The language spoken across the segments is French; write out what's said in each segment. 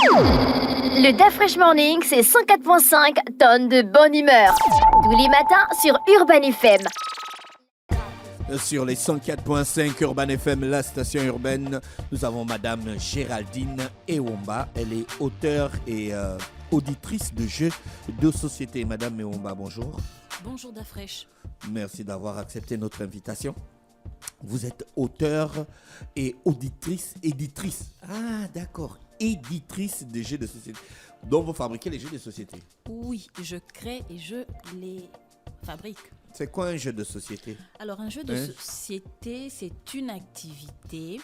Le DAF Fresh Morning, c'est 104.5 tonnes de bonne humeur. Tous les matins sur Urban FM. Sur les 104.5 Urban FM, la station urbaine, nous avons Madame Géraldine Ewomba. Elle est auteure et auditrice de jeux de société. Madame Ewomba, bonjour. Bonjour Dafresh. Merci d'avoir accepté notre invitation. Vous êtes auteure et éditrice. Ah, d'accord. Éditrice de jeux de société. Donc, vous fabriquez les jeux de société? Oui, je crée et je les fabrique. C'est quoi un jeu de société? Alors, un jeu de société, c'est une activité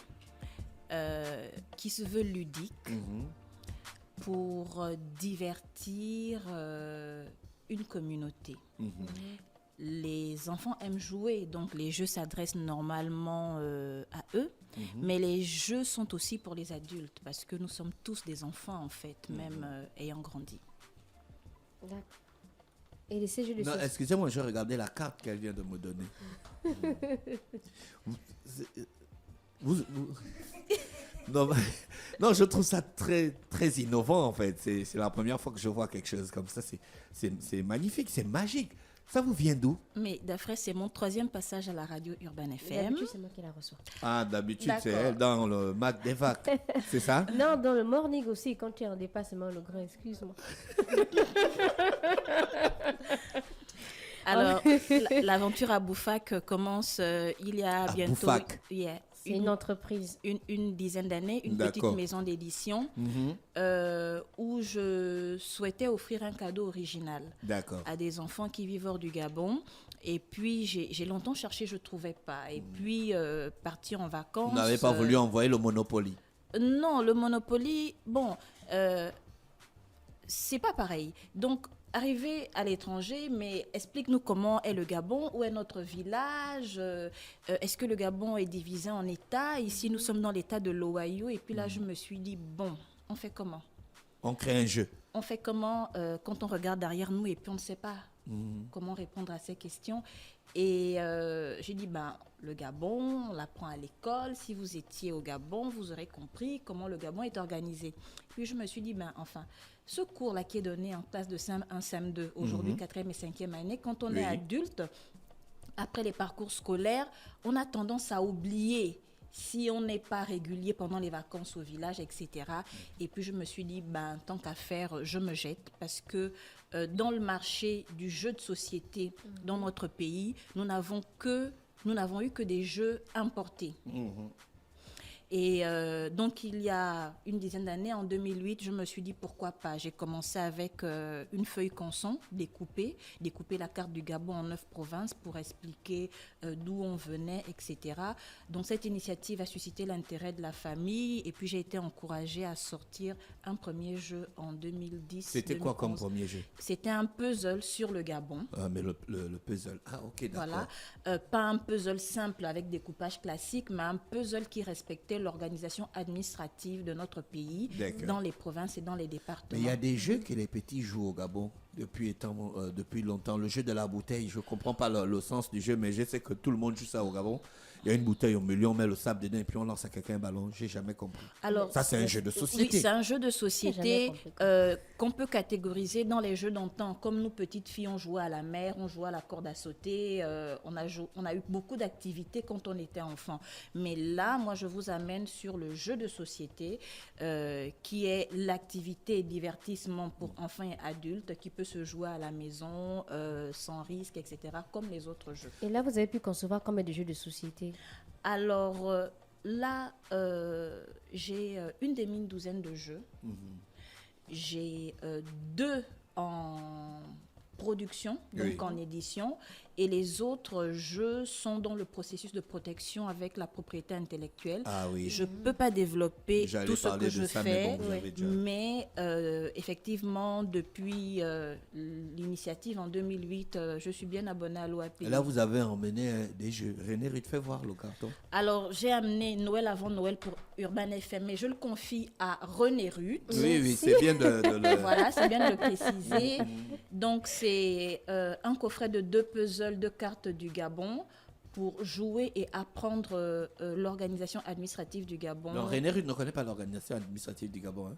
qui se veut ludique pour divertir une communauté. Les enfants aiment jouer, donc les jeux s'adressent normalement à eux, mais les jeux sont aussi pour les adultes, parce que nous sommes tous des enfants, en fait, même ayant grandi. D'accord. Et ces jeux de Non, excusez-moi, je regardais la carte qu'elle vient de me donner. Non, je trouve ça très, très innovant, en fait. C'est la première fois que je vois quelque chose comme ça. C'est magnifique, c'est magique. Ça vous vient d'où? Mais d'après, c'est mon 3e passage à la radio Urban FM. D'habitude, c'est moi qui la reçois. Ah, d'habitude, D'accord. c'est elle dans le Mac des Vacs. C'est ça? Non, dans le morning aussi, quand tu es en dépassement, le grand, excuse-moi. Alors, l'aventure à Boufac commence il y a bientôt... Boufac. C'est une entreprise. Une dizaine d'années, une petite maison d'édition où je souhaitais offrir un cadeau original à des enfants qui vivent hors du Gabon. Et puis, j'ai longtemps cherché, je ne trouvais pas. Et puis, parti en vacances... Vous n'avez pas voulu envoyer le Monopoly? Non, le Monopoly, bon, c'est pas pareil. Donc, arriver à l'étranger, mais explique-nous comment est le Gabon, où est notre village, est-ce que le Gabon est divisé en États? Ici, nous sommes dans l'État de l'Ohio, et puis là, je me suis dit, bon, on fait comment? On crée un jeu. On fait comment quand on regarde derrière nous et puis on ne sait pas comment répondre à ces questions? Et j'ai dit, le Gabon, on l'apprend à l'école. Si vous étiez au Gabon, vous aurez compris comment le Gabon est organisé. Puis je me suis dit, enfin, ce cours-là qui est donné en classe de CM1, CM2, aujourd'hui 4e et 5e année, quand on est adulte, après les parcours scolaires, on a tendance à oublier si on n'est pas régulier pendant les vacances au village, etc. Et puis je me suis dit, tant qu'à faire, je me jette parce que dans le marché du jeu de société dans notre pays, nous n'avons eu que des jeux importés. Et donc, il y a une dizaine d'années, en 2008, je me suis dit pourquoi pas. J'ai commencé avec une feuille canson découpée la carte du Gabon en 9 provinces pour expliquer d'où on venait, etc. Donc, cette initiative a suscité l'intérêt de la famille et puis j'ai été encouragée à sortir un premier jeu en 2010. C'était 2011. Quoi comme premier jeu? C'était un puzzle sur le Gabon. Ah, mais le puzzle. Ah, ok, d'accord. Voilà. Pas un puzzle simple avec découpage classique, mais un puzzle qui respectait l'organisation administrative de notre pays dans les provinces et dans les départements. Mais il y a des jeux que les petits jouent au Gabon depuis longtemps. Le jeu de la bouteille, je ne comprends pas le sens du jeu, mais je sais que tout le monde joue ça au Gabon. Il y a une bouteille au milieu, on met le sable dedans et puis on lance à quelqu'un un ballon. Je n'ai jamais compris. Alors, ça, c'est un jeu de société. Oui, c'est un jeu de société qu'on peut catégoriser dans les jeux d'antan. Comme nous, petites filles, on jouait à la mer, on jouait à la corde à sauter. On a eu beaucoup d'activités quand on était enfant. Mais là, moi, je vous amène sur le jeu de société qui est l'activité et divertissement pour enfants et adultes qui peut se jouer à la maison sans risque, etc., comme les autres jeux. Et là, vous avez pu concevoir combien de jeux de société? Alors là, j'ai une demi-douzaine de jeux. J'ai 2 en production, donc en édition, et les autres jeux sont dans le processus de protection avec la propriété intellectuelle. Je ne peux pas développer tout ce que je fais, mais effectivement, depuis l'initiative en 2008, je suis bien abonnée à l'OAPI. Et là, vous avez emmené des jeux. René, il te fait voir le carton. Alors, j'ai amené Noël avant Noël pour Urban FM, mais je le confie à René Ruth. Oui, c'est bien de le... Voilà, c'est bien de le préciser. Donc, c'est un coffret de 2 puzzles de cartes du Gabon pour jouer et apprendre l'organisation administrative du Gabon. Non, René Ruth ne connaît pas l'organisation administrative du Gabon.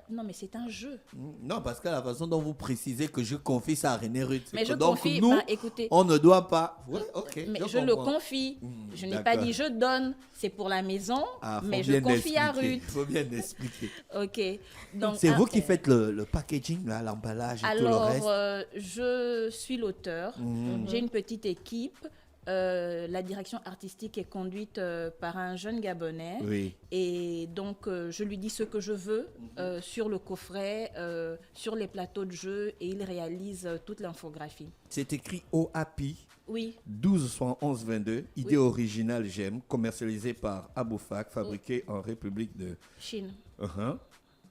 Non, mais c'est un jeu. Non, parce que la façon dont vous précisez que je confie ça à René Ruth, c'est Mais que je donc confie, nous, écoutez, on ne doit pas... Oui, ok, mais je le comprends. confie. Je n'ai pas d'accord. dit je donne, c'est pour la maison, Ah, faut mais je bien confie à expliquer, Ruth. faut bien expliquer. Ok. Donc, C'est vous qui faites le packaging, là, l'emballage et tout le alors, reste. je suis l'auteur. J'ai une petite équipe. La direction artistique est conduite par un jeune Gabonais. Oui. Et donc, je lui dis ce que je veux sur le coffret, sur les plateaux de jeu, et il réalise toute l'infographie. C'est écrit OAPI Oui, 121122, idée Oui. originale j'aime, commercialisé par Aboufak, fabriqué en République de... Chine.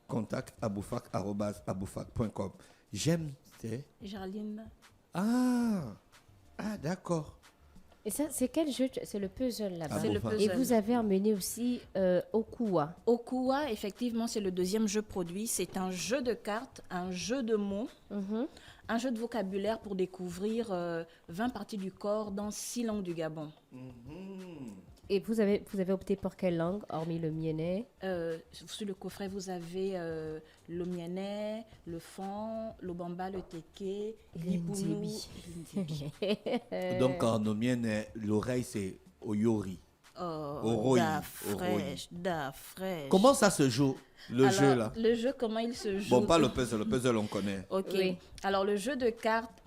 Contact aboufak@aboufak.com. J'aime, c'est... Gerline. Ah, d'accord. Et ça, c'est quel jeu? C'est le puzzle là-bas. Ah C'est bon, le enfin. puzzle. Et vous avez emmené aussi Okua. Okua, effectivement, c'est le deuxième jeu produit. C'est un jeu de cartes, un jeu de mots, un jeu de vocabulaire pour découvrir 20 parties du corps dans 6 langues du Gabon. Et vous avez opté pour quelle langue, hormis le mienais? Sur le coffret, vous avez le mienais, le fan, le bamba, le teke, l'ipounou, l'Indébi. Donc, en omienne, l'oreille, c'est Oyori. Oroyi, da Oroyi. fraîche, da fraîche. Comment ça se joue, le Alors, jeu, là? Le jeu, comment il se joue? Bon, pas le puzzle, on connaît. Ok. Oui. Alors, le jeu de cartes,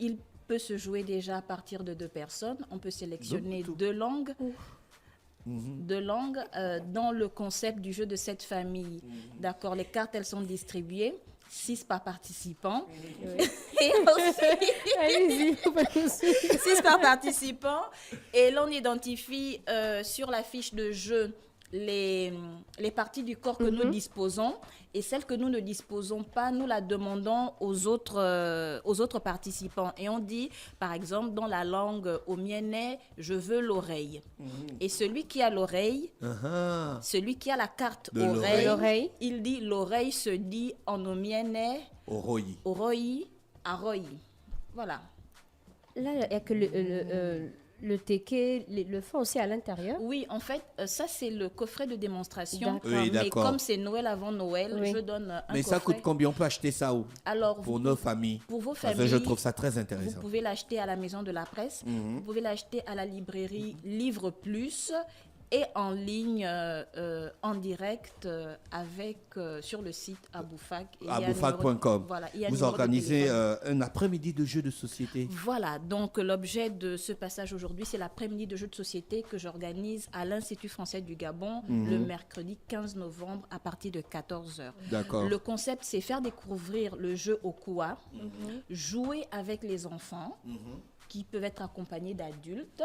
il peut se jouer déjà à partir de 2 personnes. On peut sélectionner Tout. 2 langues. Deux langues dans le concept du jeu de cette famille. D'accord, les cartes, elles sont distribuées. 6 par participant. Et aussi, Allez-y, on va nous suivre. 6 par participant. Et l'on identifie sur la fiche de jeu les parties du corps que nous disposons, et celles que nous ne disposons pas, nous la demandons aux autres participants. Et on dit, par exemple, dans la langue omienais, je veux l'oreille. Et celui qui a l'oreille, celui qui a la carte De l'oreille. L'oreille. il dit, l'oreille se dit en omienais, Oroyi. oroyi, aroyi. Voilà. Là, il n'y a que le teke, le fond aussi à l'intérieur. Oui, en fait, ça, c'est le coffret de démonstration. D'accord. Oui, Mais d'accord. comme c'est Noël avant Noël, Oui. je donne un Mais ça coffret. coûte combien? On peut acheter ça où? Alors, Pour nos familles. pour vos Parce que familles, je trouve ça très vous intéressant. pouvez l'acheter à la Maison de la Presse, vous pouvez l'acheter à la librairie Livre Plus et en ligne, en direct, sur le site Aboufak. Et il y a un numéro- Aboufak.com. Voilà, il y a un Vous numéro de organisez téléphone. un après-midi de jeu de société. Voilà, donc l'objet de ce passage aujourd'hui, c'est l'après-midi de jeux de société que j'organise à l'Institut français du Gabon le mercredi 15 novembre à partir de 14h. D'accord. Le concept, c'est faire découvrir le jeu au Okua, jouer avec les enfants qui peuvent être accompagnés d'adultes.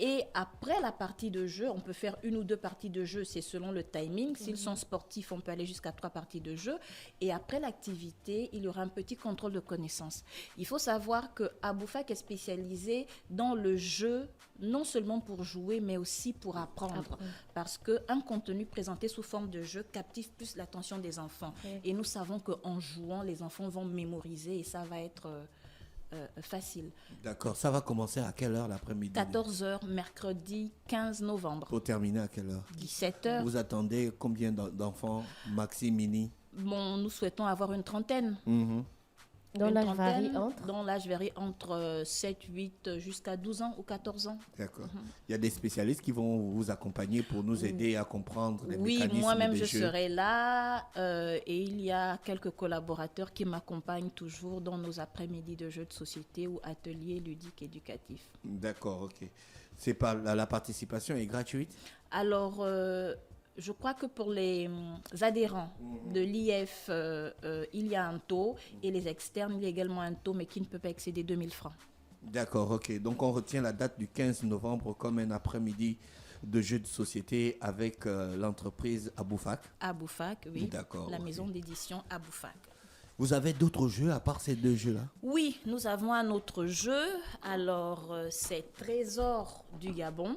Et après la partie de jeu, on peut faire 1 ou 2 parties de jeu, c'est selon le timing. S'ils sont sportifs, on peut aller jusqu'à 3 parties de jeu. Et après l'activité, il y aura un petit contrôle de connaissances. Il faut savoir que Aboufak est spécialisé dans le jeu, non seulement pour jouer, mais aussi pour apprendre. Parce qu'un contenu présenté sous forme de jeu captive plus l'attention des enfants. Et nous savons qu'en jouant, les enfants vont mémoriser et ça va être facile. D'accord. Ça va commencer à quelle heure l'après-midi? 14h, mercredi 15 novembre. Pour terminer à quelle heure? 17h. Vous attendez combien d'enfants, maxi, mini? Bon, nous souhaitons avoir une trentaine. Dont Une l'âge trentaine, varie entre. dont l'âge varie entre 7, 8 jusqu'à 12 ans ou 14 ans. D'accord. Il y a des spécialistes qui vont vous accompagner pour nous aider à comprendre les Oui, mécanismes moi-même des je jeux. serai là et il y a quelques collaborateurs qui m'accompagnent toujours dans nos après-midi de jeux de société ou ateliers ludiques éducatifs. D'accord, ok. C'est pas la participation est gratuite? Alors, je crois que pour les adhérents de l'IF, il y a un taux et les externes, il y a également un taux, mais qui ne peut pas excéder 2000 francs. D'accord, ok. Donc on retient la date du 15 novembre comme un après-midi de jeux de société avec l'entreprise Aboufak. Aboufak, oui. D'accord, La ok. maison d'édition Aboufak. Vous avez d'autres jeux à part ces 2 jeux-là? Oui, nous avons un autre jeu. Alors, c'est Trésor du Gabon.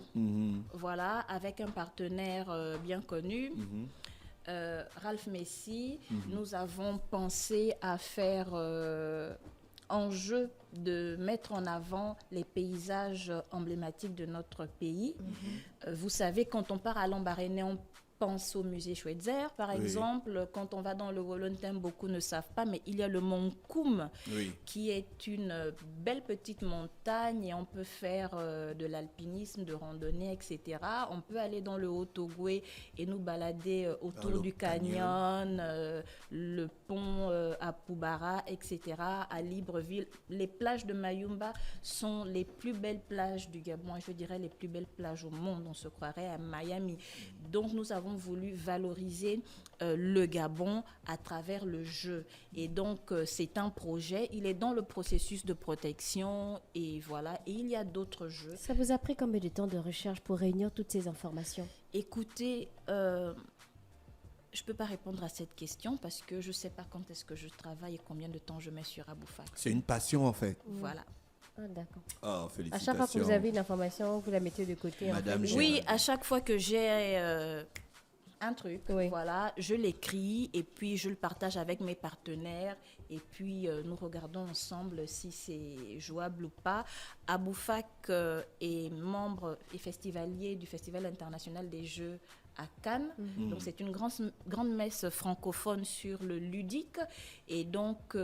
Voilà, avec un partenaire bien connu, Ralph Messi. Nous avons pensé à faire en jeu de mettre en avant les paysages emblématiques de notre pays. Vous savez, quand on part à Lambaréné, on pense au musée Schweitzer, par exemple. Quand on va dans le Wollentham, beaucoup ne savent pas, mais il y a le mont Koum, qui est une belle petite montagne et on peut faire de l'alpinisme, de randonnée, etc. On peut aller dans le Haut-Ogooué et nous balader autour du canyon, le pont à Poubara, etc. À Libreville. Les plages de Mayumba sont les plus belles plages du Gabon, et je dirais les plus belles plages au monde. On se croirait à Miami. Donc nous avons voulu valoriser le Gabon à travers le jeu. Et donc, c'est un projet. Il est dans le processus de protection et voilà. Et il y a d'autres jeux. Ça vous a pris combien de temps de recherche pour réunir toutes ces informations? Écoutez, je ne peux pas répondre à cette question parce que je ne sais pas quand est-ce que je travaille et combien de temps je mets sur Aboufak. C'est une passion, en fait. Voilà. Ah, d'accord. Oh, À félicitations. chaque fois que vous avez une information, vous la mettez de côté. Madame Géraldine. Oui, à chaque fois que j'ai un truc, voilà, je l'écris et puis je le partage avec mes partenaires et puis nous regardons ensemble si c'est jouable ou pas. Aboufak est membre et festivalier du Festival international des jeux à Cannes. Donc c'est une grande messe francophone sur le ludique et donc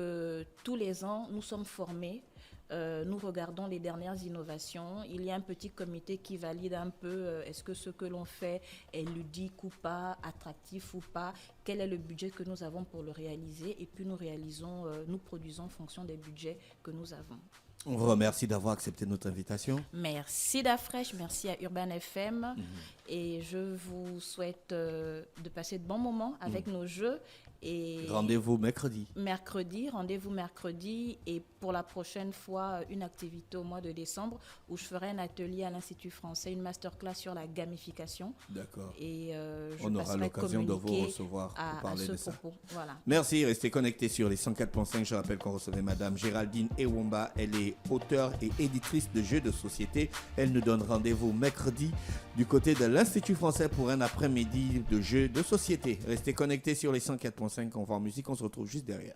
tous les ans nous sommes formés. Nous regardons les dernières innovations. Il y a un petit comité qui valide un peu est-ce que ce que l'on fait est ludique ou pas, attractif ou pas, quel est le budget que nous avons pour le réaliser et puis nous produisons en fonction des budgets que nous avons. On vous remercie d'avoir accepté notre invitation. Merci d'Afresh, merci à Urban FM et je vous souhaite de passer de bons moments avec nos jeux. Et Rendez-vous mercredi. Rendez-vous mercredi et pour la prochaine fois, une activité au mois de décembre où je ferai un atelier à l'Institut français, une masterclass sur la gamification. D'accord. Et on aura l'occasion de vous recevoir pour parler de ça. Voilà. Merci, restez connectés sur les 104.5. Je rappelle qu'on recevait Madame Géraldine Ewomba. Elle est auteure et éditrice de jeux de société. Elle nous donne rendez-vous mercredi du côté de l'Institut français pour un après-midi de jeux de société. Restez connectés sur les 104.5. On va en musique, on se retrouve juste derrière.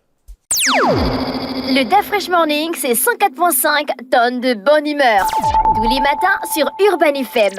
Le Dafresh Morning, c'est 104.5 tonnes de bonne humeur. Tous les matins sur Urban FM.